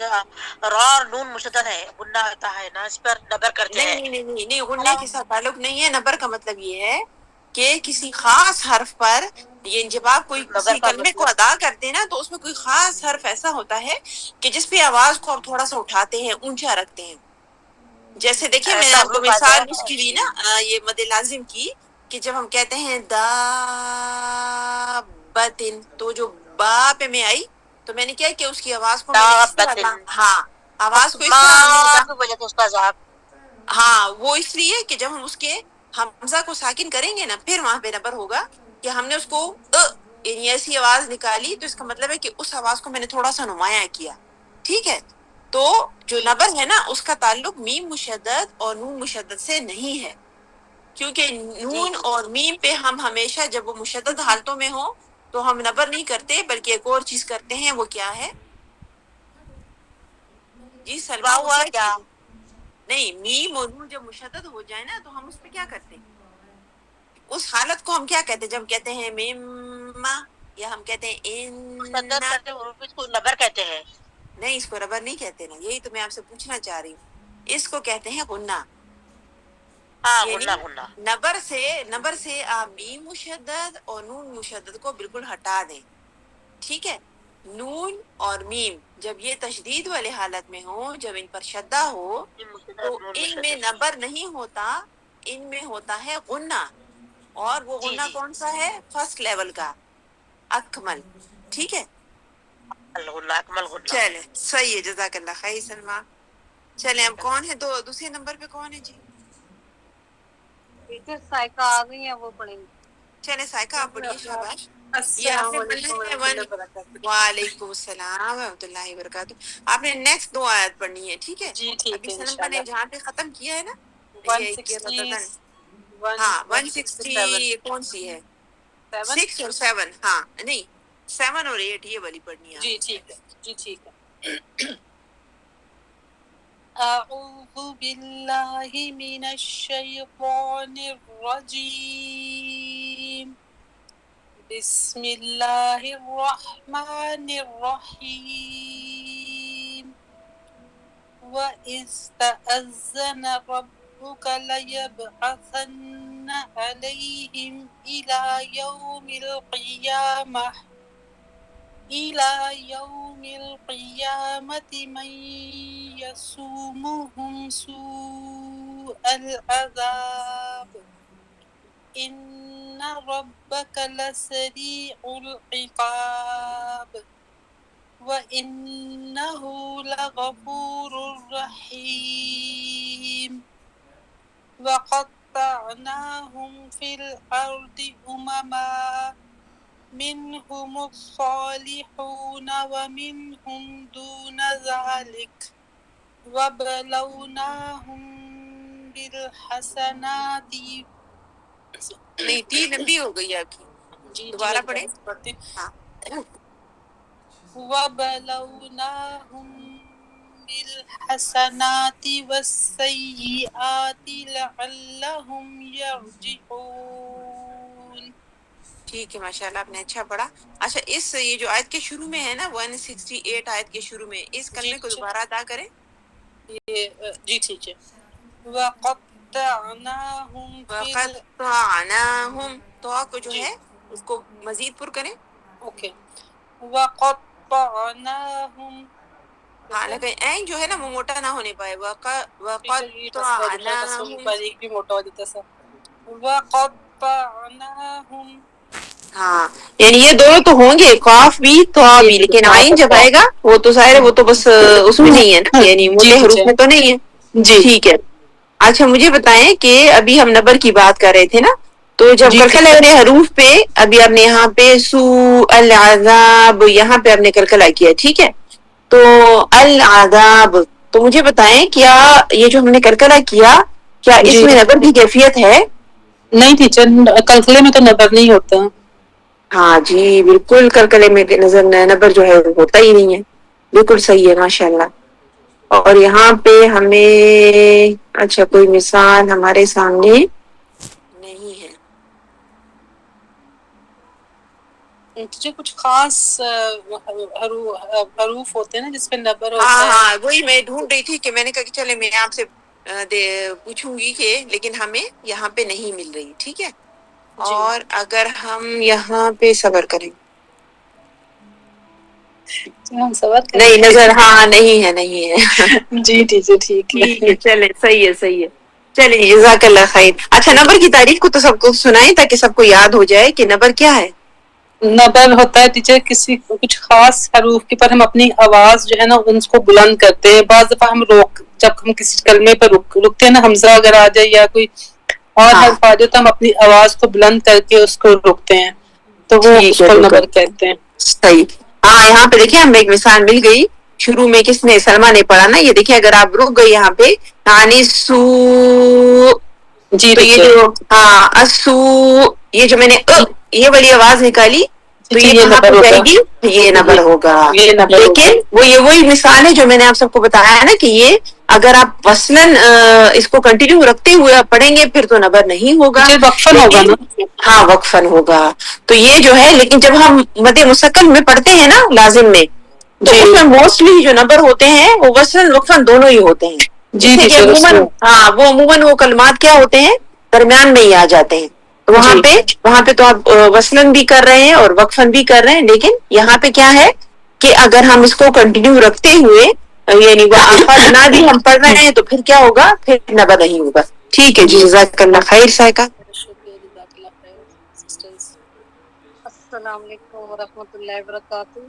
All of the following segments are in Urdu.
را اور نون مشدد ہے، غنہ آتا ہے نا، اس پر نبر کرتے ہیں. نہیں غنہ کے ساتھ تعلق نہیں ہے. نبر کا مطلب یہ ہے کہ کسی خاص حرف پر، یہ جب آپ کوئی نبر کسی کا کلمے کو مطلب ادا کرتے ہیں نا تو اس میں کوئی خاص حرف ایسا ہوتا ہے کہ جس پہ آواز کو آپ تھوڑا سا اٹھاتے ہیں، اونچا رکھتے ہیں. جیسے دیکھیے میں نے ایسا آپ کو حروف آتا مثال اس ہے کی دی جی. نا، یہ مد لازم کی، کہ جب ہم کہتے ہیں دابتن، تو جو با پہ میں آئی تو میں نے کیا کہ اس کی آواز کو میں نے اس طرح دابتن ہاں آواز کو اس طرح ہم نے عثمان بھی بولے تھے استاد آپ. ہاں وہ اس لیے کہ جب ہم اس کے حمزہ کو ساکن کریں گے نا پھر وہاں پہ نبر ہوگا کہ ہم نے اس کو یعنی ایسی آواز نکالی، تو اس کا مطلب ہے کہ اس آواز کو میں نے تھوڑا سا نمایاں کیا. ٹھیک ہے، تو جو جی نبر ہے نا اس کا تعلق میم مشدد اور نون مشدد سے نہیں ہے، کیونکہ جی نون جی اور میم پہ ہم ہمیشہ جب وہ مشدد حالتوں میں ہوں تو ہم نبر نہیں کرتے، بلکہ ایک اور چیز کرتے ہیں. وہ کیا ہے جی سلمہ؟ وہ ہوا کیا کیا؟ چیز ہے؟ نہیں، میم اور نون جب مشدد ہو جائے نا تو ہم اس پہ کیا کرتے ہیں؟ اس حالت کو ہم کیا کہتے ہیں جب کہتے ہیں مما، یا ہم کہتے ہیں ان؟ مشدد کرتے حروف اس کو نبر کہتے ہیں. نہیں، اس کو ربر نہیں کہتے نا، یہی تو میں آپ سے پوچھنا چاہ رہی ہوں. اس کو کہتے ہیں غنہ. ہاں یعنی غنہ غنہ. نبر سے آپ میم مشدد اور نون مشدد کو بالکل ہٹا دیں. ٹھیک ہے، نون اور میم جب یہ تشدید والے حالت میں ہوں، جب ان پر شدہ ہو یہ مشدد تو نون ان میں مشدد. نبر نہیں ہوتا، ان میں ہوتا ہے غنہ. اور وہ جی غنہ جی کون سا ہے؟ فرسٹ لیول کا، اکمل. ٹھیک ہے، الغنہ اکمل غنہ. چلے صحیح ہے، جزاک اللہ خیر سلمہ. چلے اب کون ہے؟ دوسرے نمبر پہ کون ہے جی؟ ٹیچر سائیکا آ گئی ہیں، وہ پڑھیں گی. چلے سائیکا آپ پڑھیے. شاباش. یہ آپ السلام نے علیکم پڑھنا ہے ورحمۃ اللہ وبرکاتہ. وعلیکم السلام ورحمۃ اللہ وبرکاتہ. آپ نے نیکسٹ 2 آیت پڑھنی ہے. ٹھیک ہے، جی ٹھیک ابھی ہے سلمہ نے انشاءاللہ. جہاں پہ ختم کیا ہے نا، یہ 160 ہاں 167 160 کون سی ہے؟ 7. 6 اور 7. ہاں نہیں، 7 اور 8 یہ والی پڑھنی ہے آپ جی نے. ٹھیک ہے، جی ٹھیک ہے. اعوذ باللہ من الشیطان الرجیم. بسم اللہ الرحمن الرحیم. وَإِذْ تَأَذَّنَ رَبُّكَ لَيَبْعَثَنَّ عَلَيْهِمْ إِلَى يَوْمِ الْقِيَامَةِ مَنْ يَسُومُهُمْ سُوءَ الْعَذَابِ إِنَّ رَبَّكَ لَسَرِيعُ الْعِقَابِ وَإِنَّهُ لَغَفُورٌ رَحِيمٌ. وَقَطَّعْنَاهُمْ فِي الْأَرْضِ أُمَمًا مِّنْهُمُ الصَّالِحُونَ وَمِنْهُمْ دُونَ ذَلِكَ وَبَلَوْنَاهُمْ بِالْحَسَنَاتِ. نہیں، ٹی لمبی ہو گئی ہے آپ کی، جی دوبارہ لگ پڑھیں. جائے پڑھتے. ہاں وَبَلَوْنَاهُمْ بِالْحَسَنَاتِ وَالسَّيِّئَاتِ لَعَلَّهُمْ يَرْجِعُونَ. ٹھیک ہے، ماشاء اللہ آپ نے اچھا پڑھا. اچھا، یہ جو آیت کے شروع میں ہے نا 168 آیت کے شروع میں، اس جی کلمے کو ٹیچر، دوبارہ ادا کریں. یہ جی ٹھیک ہے. وَقَطَّعْنَاهُمْ فِي وَقَطَّعْنَاهُمْ، تو کو جو جی ہے اس کو مزید پر کریں. اوکے. وَقَطَّعْنَاهُمْ. ہاں ٹیچر، لیکن این جو ہے نا وہ موٹا نہ ہونے پائے. ٹیچر یہ مسئلہ جو ہے بس وَقَطَّعْنَاهُمْ. باریک بھی موٹا ہو جاتا سا. وَقَطَّعْنَاهُمْ. ہاں یعنی یہ دونوں تو ہوں گے، قاف بھی تو بھی، لیکن آئین جب آئے گا وہ تو ظاہر ہے وہ تو بس اس میں نہیں ہے نا، یعنی جی موٹے حروف ٹیچر. میں تو نہیں ہے. جی ٹھیک ہے. اچھا مجھے بتائیں کہ ابھی ہم نبر کی بات کر رہے تھے نا، تو جب جی کلکلہ ٹیچر. والے حروف پہ ابھی آپ نے یہاں پہ سوء العذاب یہاں پہ آپ نے کلکلہ کیا. ٹھیک ہے، تو العذاب، تو مجھے بتائیں کیا یہ جو ہم نے کلکلہ کیا کیا اس جی میں نبر کی کیفیت ہے؟ نہیں ٹیچر، کلکلے میں تو نبر نہیں ہوتا. ہاں جی بالکل، کلکلے میں نظر نبر جو ہے ہوتا ہی نہیں ہے. بالکل صحیح ہے، ماشاء اللہ. اور یہاں پہ ہمیں اچھا کوئی مثال ہمارے سامنے نہیں ہے. جو کچھ خاص حروف ہوتے ہیں نا جس پہ نبر ہوتا ہاں ہے. ہاں وہی میں ڈھونڈ رہی تھی کہ میں نے کہا کہ چلے میں آپ سے پوچھوں گی کہ لیکن ہمیں یہاں پہ نہیں مل رہی. ٹھیک ہے. جی اور اگر ہم یہاں پہ صبر کریں ہم صبر کریں. نہیں نظر ہاں نہیں ہے نہیں ہے. جی ٹھیک ہے ٹھیک ٹھیک ہے. ہے چلے صحیح ہے صحیح ہے. چلیے جزاک اللہ خیر. اچھا نمبر کی تعریف کو تو سب کو سنائیں تاکہ سب کو یاد ہو جائے کہ نمبر کیا ہے. نبر ہوتا ہے ٹیچر کسی کچھ خاص حروف کے پر ہم اپنی آواز جو ہے نا ان کو بلند کرتے ہیں. بعض دفعہ ہم جب ہم کسی کلمے پر رکتے ہیں نا حمزہ اگر آ جائے یا کوئی اور ہاں حرف آ جائے تو ہم اپنی آواز کو بلند کر کے اس کو روکتے ہیں تو وہ ٹھیک اس ہے کو ٹھیک ہے نبر کہتے ہیں. صحیح. ہاں یہاں پہ دیکھیے ہمیں ایک مثال مل گئی. شروع میں کس نے سلمہ نے پڑھا نا. یہ دیکھیے اگر آپ رک گئے یہاں پہ یعنی سو جی تو یہ ٹیچر. جو ہاں اسو یہ جو میں نے یہ والی آواز نکالی تو ٹھیک ہے یہ کہاں نبر پہ جائے ہوگا. گی. یہ نبر ہوگا. یہ نبر ہوگا. لیکن وہ یہ وہی مثال ہے جو میں نے آپ سب کو بتایا ہے نا کہ یہ اگر آپ وصلاً اس کو کنٹینیو رکھتے ہوئے آپ پڑھیں گے پھر تو نبر نہیں ہوگا. ٹیچر وقفن ہوگا لیکن نا. ہاں وقفن ہوگا. تو یہ جو ہے لیکن جب ہم مد مسکن میں پڑھتے ہیں نا لازم میں تو جی اس میں موسٹلی جو نمبر ہوتے ہیں وہ وصلاً وقفن دونوں ہی ہوتے ہیں. جی اس لیے کہ ٹیچر اس عموماً میں ہاں وہ عموماً وہ کلمات کیا ہوتے ہیں درمیان میں ہی آ جاتے ہیں. تو جی وہاں پہ تو آپ وصلاً بھی کر رہے ہیں اور وقفن بھی کر رہے ہیں. لیکن یہاں پہ کیا ہے کہ اگر ہم اس کو کنٹینیو رکھتے ہوئے یعنی وہ الفاظ نہ بھی ہم پڑھ رہے ہیں تو پھر کیا ہوگا پھر نبر نہیں ہوگا. ٹھیک ہے جی جزاک اللہ خیر سائقہ. شکریہ جزاک اللہ خیر سسٹرز. السلام علیکم ورحمۃ اللہ وبرکاتہ.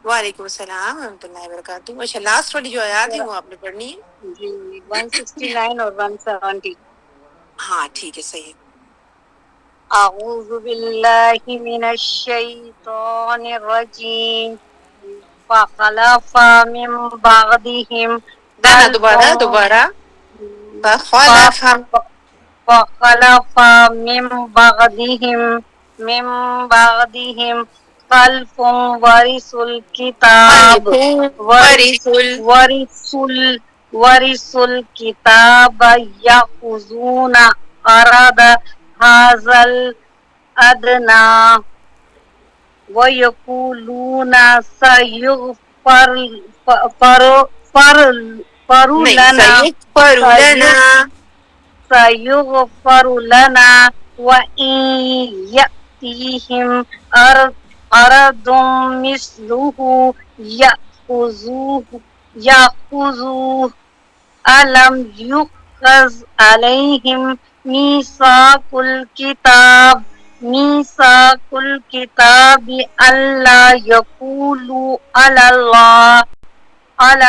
وعلیکم السلام ورحمۃ اللہ وبرکاتہ. اچھا لاسٹ والی جو آیات ہے وہ آپ نے پڑھنی ہے. جی 169 اور 170. ہاں ٹھیک ہے صحیح ہے. اعوذ باللہ من الشیطان الرجیم فخلف من بعدهم نا خلف دوبارہ فخلف فخلف من بعدهم خلف ورثوا الكتاب ورثوا الكتاب يأخذون عرض هذا الأدنى ويقولون سيغفر نہیں لنا سيغفر لنا وإن يأتيهم أرض مثله يأخذوه ألم يؤخذ عليهم ميثاق الكتاب ألا يقولوا على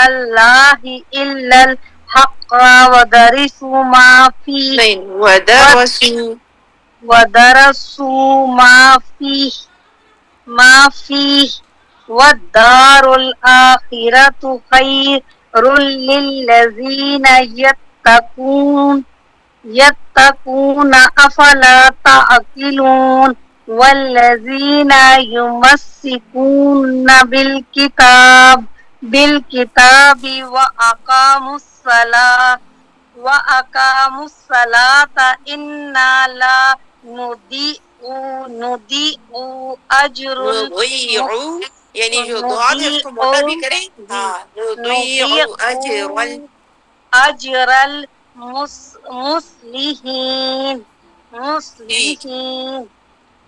الله إلا الحق ودرسوا نہیں ودرسوا ما فيه والدار الآخرة خير للذين يتقون أفلا تعقلون والذين يمسكون بالكتاب وأقاموا الصلاة إنا لا نضيع أجر یعنی جو دعات ہے اس کو موٹا بھی کریں. ہاں نضيع أجر المصلحين.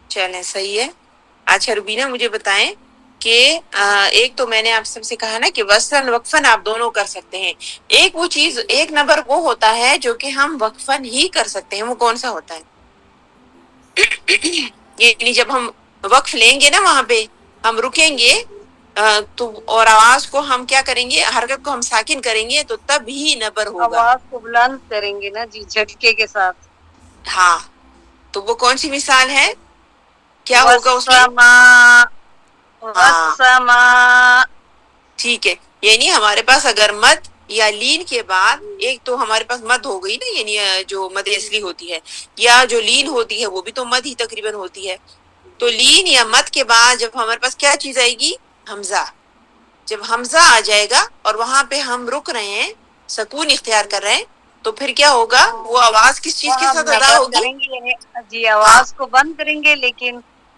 چلیں صحیح ہے. اچھا روبینہ مجھے بتائیں کہ ایک تو میں نے آپ سب سے کہا نا کہ وصلاً وقفاً آپ دونوں کر سکتے ہیں. ایک وہ چیز ایک نمبر وہ ہوتا ہے جو کہ ہم وقفاً ہی کر سکتے ہیں. وہ کون سا ہوتا ہے؟ یعنی جب ہم وقف لیں گے نا وہاں پہ ہم رکیں گے تو اور آواز کو ہم کیا کریں گے حرکت کو ہم ساکن کریں گے تو تب ہی نبر ہوگا. آواز کو بلند کریں گے نا جی جھٹکے کے ساتھ. ہاں تو وہ کون سی مثال ہے کیا ہوگا اس میں؟ ہاں والسماء. ٹھیک ہے. یعنی ہمارے پاس اگر مد یا لین کے بعد ایک تو ہمارے پاس مد ہو گئی نا یعنی جو مد اصلی ہوتی ہے یا جو لین ہوتی ہے وہ بھی تو مد ہی تقریباً ہوتی ہے. تو لین یا مد کے بعد جب ہمارے پاس کیا چیز آئے گی حمزہ. جب حمزہ آ جائے گا اور وہاں پہ ہم رک رہے ہیں سکون اختیار کر رہے ہیں تو پھر کیا ہوگا وہ آواز کس چیز کے وہاں ساتھ ادا نبر ہوگی؟ کریں گے جی ہاں آواز کو بند کریں گے لیکن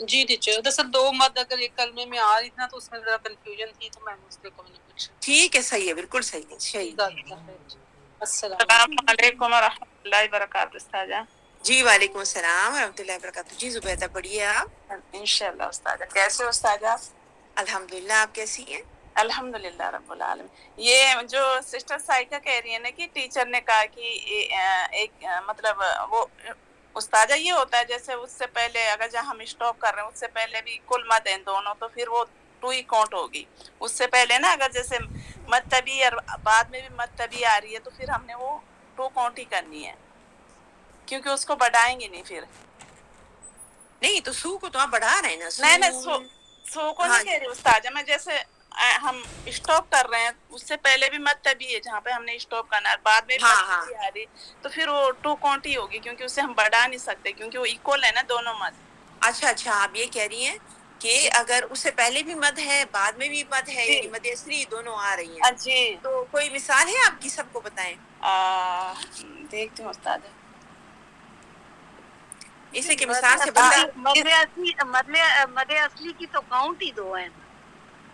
جی ٹیچر، دراصل 2 مد اگر ایک کلمے میں آ رہی تھی نا تو اس میں ذرا کنفیوژن تھی، تو میں نے اس لیے کو نہیں پوچھا. ٹھیک ہے، صحیح ہے، بالکل صحیح ہے، صحیح. السلام السلام علیکم ورحمۃ اللہ وبرکاتہ استاذہ. جی وعلیکم السلام ورحمۃ اللہ وبرکاتہ. جی زبیدہ پڑھیے آپ. انشاءاللہ استاذہ. کیسے ہو استاذہ؟ الحمدللہ، آپ کیسی ہیں؟ الحمد للہ رب العالمین. یہ جو سسٹر سائیکہ کہہ رہی ہے نا کہ ٹیچر نے کہا کہ ایک مطلب وہ استاذہ یہ ہوتا ہے جیسے اس سے پہلے اگر جہاں ہم اسٹاپ کر رہے ہیں اس سے پہلے بھی کل مد ہیں دونوں، تو پھر وہ 2 ہی کاؤنٹ ہوگی. اس سے پہلے نا اگر جیسے مد طبی اور بعد میں بھی مد طبی آ رہی ہے تو پھر ہم نے وہ 2 کاؤنٹ ہی کرنی ہے، کیونکہ اس کو بڑھائیں گے نہیں پھر. نہیں تو سو کو تو آپ بڑھا رہے ہیں نا. نہیں سو کو ہاں نہیں کہہ رہی استاذہ میں، جیسے ہم اسٹاپ کر رہے ہیں اس سے پہلے بھی مد طبی ہے جہاں پہ ہم نے اسٹاپ کرنا ہے، بعد میں بھی ہاں مد ہاں. طبی آ رہی تو پھر وہ 2 کاؤنٹ ہی ہوگی، کیونکہ اسے ہم بڑھا نہیں سکتے کیونکہ وہ ایکول ہے نا دونوں مد. اچھا اچھا، آپ یہ کہہ رہی ہیں کہ جی اگر اس سے پہلے بھی مد ہے بعد میں بھی مد ہے، جی یعنی مد اصلی دونوں آ رہی ہیں، جی تو کوئی مثال ہے آپ کی، سب کو بتائیں. دیکھتی ہوں استاد. اسے کہ مد مثال سے بندہ مد اصلی کی تو کاؤنٹ ہی 2 ہیں.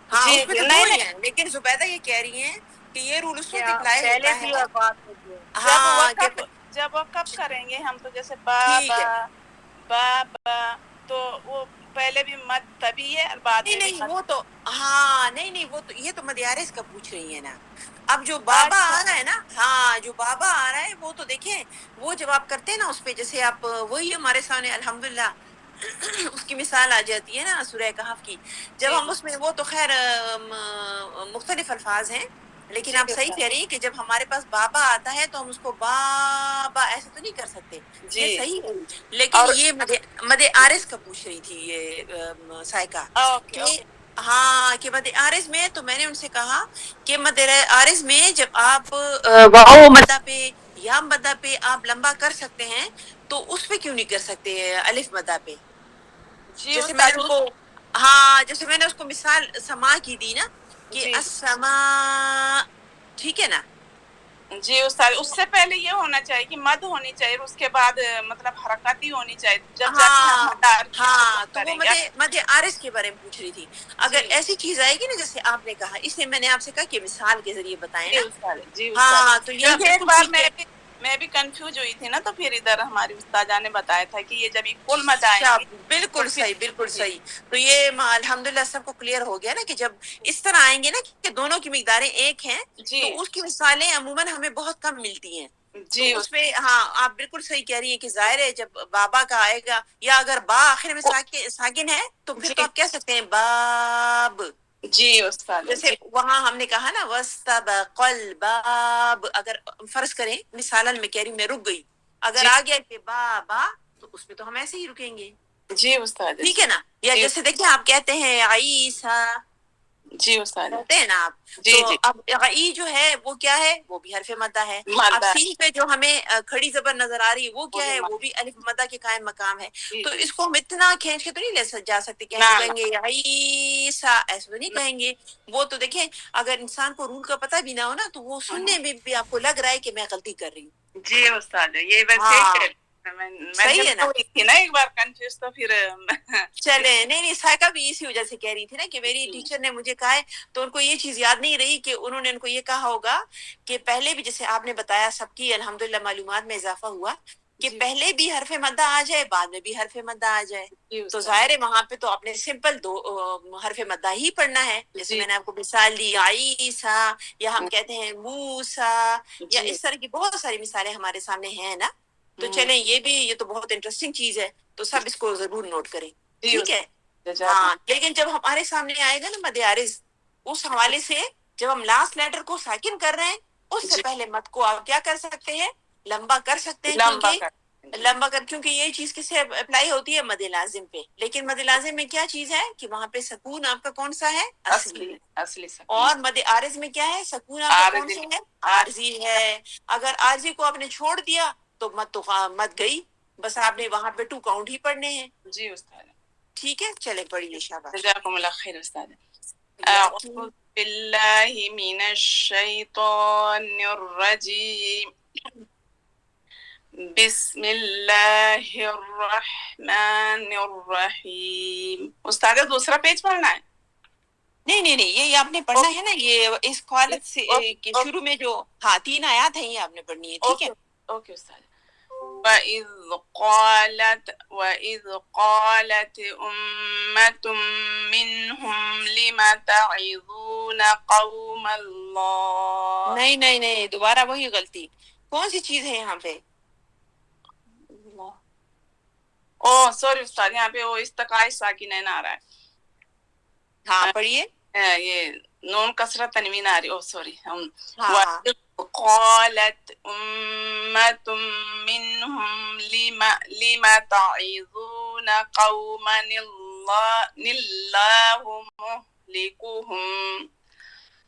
ہاں جی اس میں جی تو 2 نہیں ہی نہیں، ہیں، لیکن زبیدہ یہ کہہ رہی ہیں کہ یہ رول اس وقت کیا اپلائی پہلے ہوتا ہے. بھی اور بعد میں بھی ہے. ہاں کہ جب وقف کریں گے ہم تو جیسے با ٹھیک با ہے. با با تو وہ پہلے بھی مد طبی ہے اور بعد نہیں میں بھی نہیں مد. وہ تو ہاں نہیں وہ تو یہ تو مدیارس کا پوچھ رہی ہے نا. اب جو بابا اچھا آ رہا ہے نا، ہاں جو بابا آ رہا ہے وہ تو دیکھیں، وہ جب آپ کرتے ہیں نا اس پہ، جیسے آپ وہی ہمارے سامنے الحمدللہ اس کی مثال آ جاتی ہے نا سورہ کہف کی. جب جی ہم اس میں وہ تو خیر مختلف الفاظ ہیں، لیکن جی آپ صحیح استاد کہہ رہی ہیں کہ جب ہمارے پاس بابا آتا ہے تو ہم اس کو بابا ایسے تو نہیں کر سکتے. یہ جی صحیح ہے، لیکن اور یہ مد آرس کا پوچھ رہی تھی یہ سائیکہ اوکے کہ اوکے ہاں کہ مد آرس میں، تو میں نے ان سے کہا کہ مد آرس میں جب آپ واو مدہ پہ یا مدہ پہ آپ لمبا کر سکتے ہیں تو اس پہ کیوں نہیں کر سکتے الف مدہ پہ. جی جیسے میں نے استاد. اس کو ہاں جیسے میں نے اس کو مثال سما کی دی نا کہ جی السماء، ٹھیک ہے نا. جی استاد، اس سے پہلے یہ ہونا چاہیے کہ مد ہونی چاہیے، اس کے بعد مطلب حرکت ہی ہونی چاہیے، جب جا کے ہم ہاں مد عارض کی ہاں شروعات تو وہ کریں گے. مد آرس کے بارے میں پوچھ رہی تھی. اگر جی ایسی چیز آئے گی نا جیسے آپ نے کہا، اس لیے میں نے آپ سے کہا کہ مثال کے ذریعے بتائیں جی نا. استاد. جی استاد، ہاں تو یہ آپ کیونکہ ایک بالکل بار ٹھیک ہے. میں بھی کنفیوز ہوئی تھی نا، تو پھر ادھر ہماری استاذہ نے بتایا تھا کہ یہ جب ایکول مد آئیں گی تو بالکل پھر. صحیح، بالکل جی صحیح. تو یہ الحمدللہ سب کو کلیئر ہو گیا نا کہ جب اس طرح آئیں گے نا کہ دونوں کی مقداریں ایک ہیں جی تو اس کی مثالیں عموماً ہمیں بہت کم ملتی ہیں. تو جی اس پہ ہاں آپ بالکل صحیح کہہ رہی ہیں کہ ظاہر ہے جب بابا کا آئے گا یا اگر با آخر میں ساکن ہے تو پھر تو جی آپ کہہ سکتے ہیں باب. جی استاد. جیسے جی وہاں ہم نے کہا نا وَاسْتَبَقَ الْبَابُ، اگر فرض کریں مثالاً میں کہہ رہی ہوں میں رک گئی، اگر جی آ گیا کہ بابا تو اس پہ تو ہم ایسے ہی رکیں گے. جی استاد. ٹھیک ہے نا. یا جی جیسے دیکھیں آپ کہتے ہیں عیسیٰ، جی استاد. کہتے ہیں نا آپ، جی تو جی اب ای جو ہے وہ کیا ہے، وہ بھی حرف مدہ ہے. اب مدہ. سی پہ جو ہمیں کھڑی زبر نظر آ رہی ہے وہ کیا بھی ہے، مد. وہ بھی الف مدہ کے قائم مقام ہے. جی تو جی اس کو ہم اتنا کھینچ کے تو نہیں لے جا سکتے کہ نہ ہم نہ کہیں گے عیسیٰ، ایسے تو نہیں نہ. کہیں گے. وہ تو دیکھیں اگر انسان کو رول کا پتہ بھی نہ ہو نا تو وہ سننے میں بھی آپ کو لگ رہا ہے کہ میں غلطی کر رہی ہوں. جی استاد، یہ ویسے ہی ہاں میں صحیح جب ہے نا. ہوئی تھی نا ایک بار کنفیوز تو پھر چلے نہیں سائیکہ بھی اسی وجہ سے کہہ رہی تھی نا کہ میری جی ٹیچر نے مجھے کہا ہے تو ان کو یہ چیز یاد نہیں رہی کہ انہوں نے ان کو یہ کہا ہوگا کہ پہلے بھی جیسے آپ نے بتایا سب کی الحمدللہ معلومات میں اضافہ ہوا کہ جی پہلے بھی حرف مدہ آ جائے بعد میں بھی حرف مدہ آ جائے. جی تو استاد. ظاہر ہے وہاں پہ تو آپ نے سمپل 2 حرف مدہ ہی پڑھنا ہے. جیسے جی میں نے آپ کو مثال دی عیسیٰ، یا ہم کہتے ہیں موسیٰ، یا جی اس طرح کی بہت ساری مثالیں ہمارے سامنے ہیں نا. تو چلیں یہ تو بہت انٹرسٹنگ چیز ہے، تو سب اس کو ضرور نوٹ کریں. جی ٹھیک ہے. استاد. جزاک ہاں لیکن جب ہمارے سامنے آئے گا نا مد عارض، اس حوالے سے جب ہم لاسٹ لیٹر کو ساکن کر رہے ہیں اس سے جی پہلے مد کو آپ کیا کر سکتے ہیں، لمبا کر سکتے ہیں. لمبا کیونکہ کر. جی کیونکہ یہ چیز کس سے اپلائی ہوتی ہے، مد لازم پہ. لیکن مد لازم میں کیا چیز ہے کہ وہاں پہ سکون آپ کا کون سا ہے، اصلی. اصلی سکون. اور مد عارض میں کیا ہے، سکون آپ کا کون عارضی. سا ہے، عارضی ہے. اگر عارضی کو آپ نے چھوڑ دیا تو مد گئی، بس آپ نے وہاں پہ 2 کاؤنٹ ہی پڑھنے ہیں. جی استاد. ٹھیک ہے چلے پڑھیے شاباش. جزاکم اللہ خیر استاد. یقین اعوذ باللہ من الشیطان الرجیم. بسم اللہ الرحمن الرحیم. استاذہ دوسرا پیج پڑھنا ہے؟ نہیں یہ آپ نے پڑھنا ہے نا، یہ اس قالت سے کے شروع میں جو 3 آیات ہیں یہ آپ نے پڑھنی ہے، ٹھیک ہے؟ اوکے استاذ. وَإِذْ قَالَتْ أُمَّةٌ مِّنْهُمْ لِمَ تَعِظُونَ قَوْمَ اللَّهِ. نہیں دوبارہ وہی غلطی. کون سی چیز ہے یہاں پہ؟ سوری استاد، یہاں پہ وہ استقائی ساکنین آ رہا ہے. ہاں پڑھیے. یہ نون کسرت تنوین آ رہی. سوری. ہاں قالت أمة منهم لم تعظون قوما الله مهلكهم.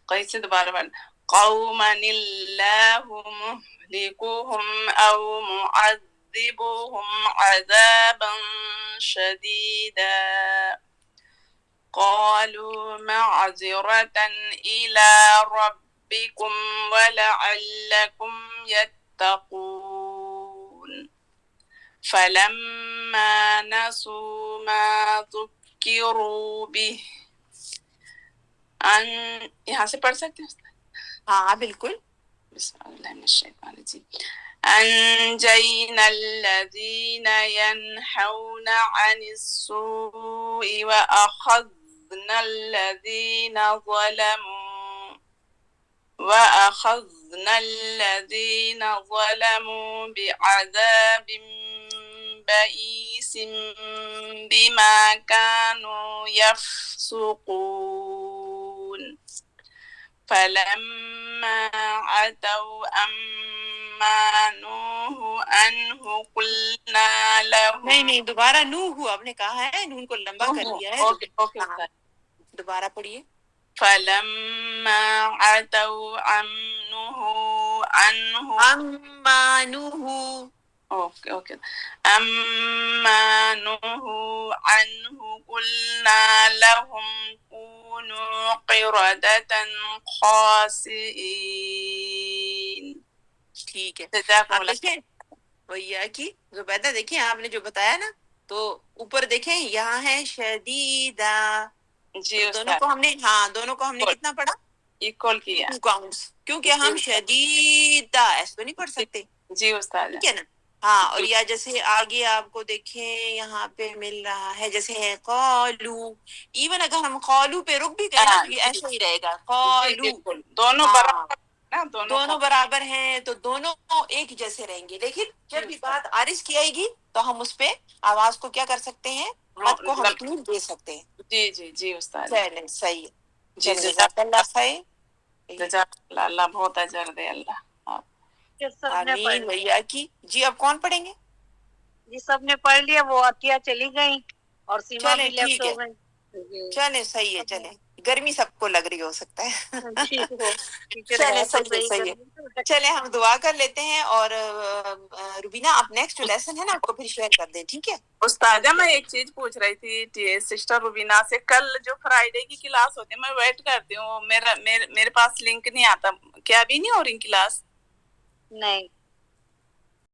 کیسے دوبارہ بڑھنا؟ قوما الله مهلكهم أو معذبهم عذابا شديدا. قالوا معذرة إلى ربكم ولعلكم يتقون. فلما نسوا ما ذكروا به یہاں سے پڑھ سکتے ہیں؟ ہاں بالکل. بسم اللہ من الشیطان الرجیم. أنجينا الذين ينهون عن السوء وأخذنا الذين ظلموا بعذاب بئيس بما كانوا يفسقون. فلما عتوا عما نهوا عنه قلنا لهم. نہیں دوبارہ نوح آپ نے کہا ہے، نون کو لمبا کر دیا ہے. اوکے. دوبارہ پڑھیے. فلما عتوا عنه عما نوحوا. اوکے. أما نهوا عنه قلنا لهم كونوا قردة خاسئين. ٹھیک ہے. جزاکم آپ اللہ. دیکھیں وہی کی زبیدہ، دیکھیں آپ نے جو بتایا نا، تو اوپر دیکھیں یہاں ہے شدیدہ. جی دونوں کو ہم نے کتنا پڑھا؟ ایکول کیا. 2 counts، کیونکہ ہم شدیدہ ایسے تو نہیں پڑھ سکتے. جی استاد. ٹھیک ہے نا؟ ہاں. اور یا جیسے آگے آپ کو دیکھیں یہاں پہ مل رہا ہے جیسے ہے قالو. ایون اگر ہم قالو پہ رک بھی گئے نا تو یہ ایسا ہی رہے گا قالو. دونوں برابر نا، دونوں برابر ہیں تو دونوں ایک جیسے رہیں گے. لیکن جب بھی بات عارض کی آئے گی تو ہم اس پہ آواز کو کیا کر سکتے ہیں؟ مد کو ہم اپنی دے سکتے ہیں. جی استاد. چلیں صحیح ہے. جی جزاک اللہ خیر. جزاک اللہ. اللہ بہت اجر دے. اللہ آمین. بھیا کی جی اب کون پڑھیں گے؟ جی سب نے پڑھ لیا، وہ عطیہ چلی گئی اور سیما بھی لیفٹ ہو گئی. چلیں صحیح ہے. چلیں گرمی سب کو لگ رہی ہو سکتا ہے. چلیں صحیح ہے. چلیں ہم دعا کر لیتے ہیں. اور روبینہ آپ نیکسٹ جو لیسن ہے نا آپ کو پھر شیئر کر دیں. ٹھیک ہے استاذہ، میں ایک چیز پوچھ رہی تھی سسٹر روبینہ سے. کل جو فرائیڈے کی کلاس ہوتی ہے میں ویٹ کرتی ہوں، میرے پاس لنک نہیں آتا. کیا ابھی نہیں ہو رہی کلاس؟ نہیں